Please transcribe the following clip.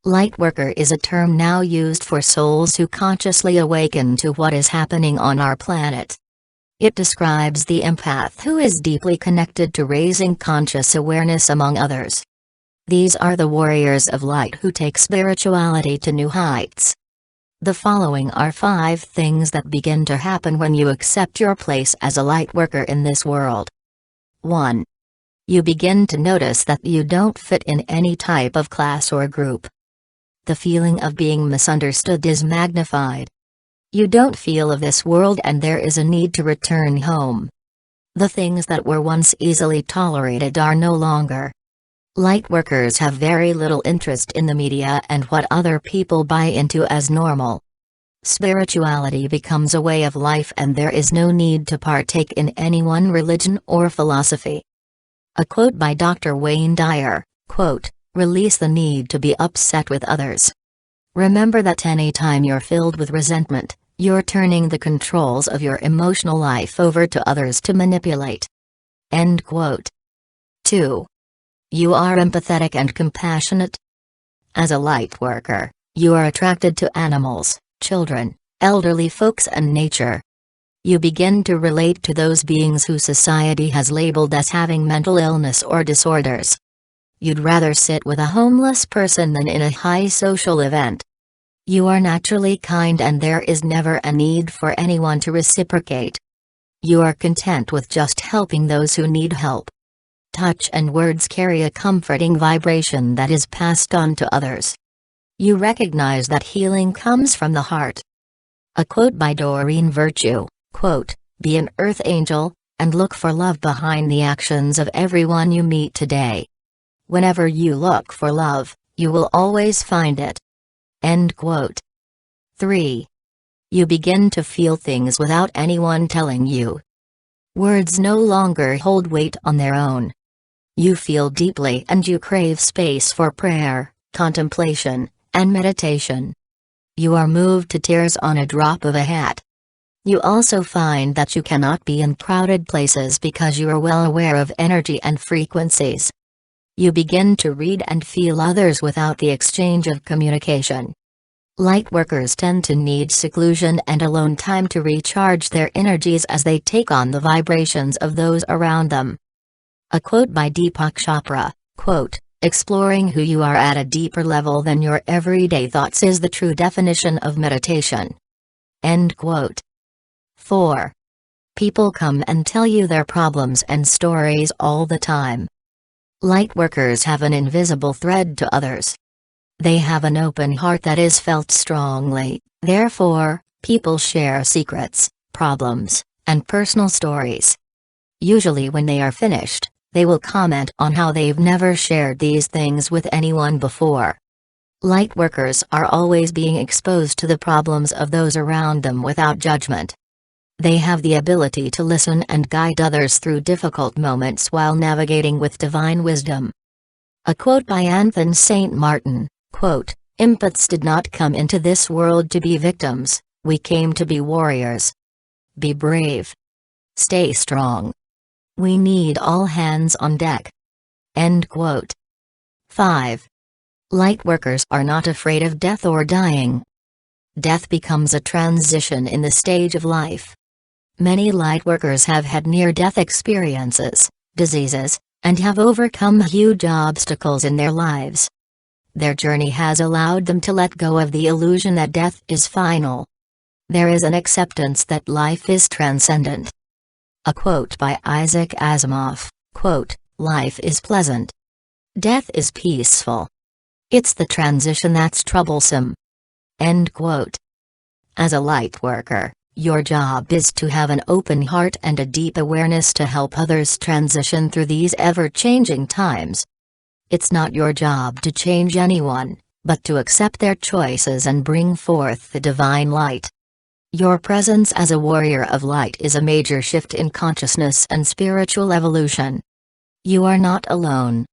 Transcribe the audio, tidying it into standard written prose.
Lightworker is a term now used for souls who consciously awaken to what is happening on our planet. It describes the empath who is deeply connected to raising conscious awareness among others. These are the warriors of light who take spirituality to new heights. The following are 5 things that begin to happen when you accept your place as a lightworker in this world. 1. You begin to notice that you don't fit in any type of class or group. The feeling of being misunderstood is magnified. You don't feel of this world and there is a need to return home. The things that were once easily tolerated are no longer. Lightworkers have very little interest in the media and what other people buy into as normal. Spirituality becomes a way of life and there is no need to partake in any one religion or philosophy. A quote by Dr. Wayne Dyer, quote, "Release the need to be upset with others. Remember that any time you're filled with resentment, you're turning the controls of your emotional life over to others to manipulate." End quote. 2. You are empathetic and compassionate. As a lightworker, you are attracted to animals, children, elderly folks and nature. You begin to relate to those beings who society has labeled as having mental illness or disorders. You'd rather sit with a homeless person than in a high social event. You are naturally kind and there is never a need for anyone to reciprocate. You are content with just helping those who need help. Touch and words carry a comforting vibration that is passed on to others. You recognize that healing comes from the heart. A quote by Doreen Virtue, quote, "Be an earth angel, and look for love behind the actions of everyone you meet today. Whenever you look for love, you will always find it." End quote. 3. You begin to feel things without anyone telling you. Words no longer hold weight on their own. You feel deeply and you crave space for prayer, contemplation, and meditation. You are moved to tears on a drop of a hat. You also find that you cannot be in crowded places because you are well aware of energy and frequencies. You begin to read and feel others without the exchange of communication. Lightworkers tend to need seclusion and alone time to recharge their energies as they take on the vibrations of those around them. A quote by Deepak Chopra, quote, "Exploring who you are at a deeper level than your everyday thoughts is the true definition of meditation." End quote. 4. People come and tell you their problems and stories all the time. Lightworkers have an invisible thread to others. They have an open heart that is felt strongly, therefore, people share secrets, problems, and personal stories. Usually when they are finished, they will comment on how they've never shared these things with anyone before. Lightworkers are always being exposed to the problems of those around them without judgment. They have the ability to listen and guide others through difficult moments while navigating with divine wisdom. A quote by Anthony St. Martin, quote, "Empaths did not come into this world to be victims, we came to be warriors. Be brave. Stay strong. We need all hands on deck." End quote. 5. Lightworkers are not afraid of death or dying. Death becomes a transition in the stage of life. Many lightworkers have had near-death experiences, diseases, and have overcome huge obstacles in their lives. Their journey has allowed them to let go of the illusion that death is final. There is an acceptance that life is transcendent. A quote by Isaac Asimov, quote, "Life is pleasant. Death is peaceful. It's the transition that's troublesome." End quote. As a lightworker, your job is to have an open heart and a deep awareness to help others transition through these ever-changing times. It's not your job to change anyone, but to accept their choices and bring forth the divine light. Your presence as a warrior of light is a major shift in consciousness and spiritual evolution. You are not alone.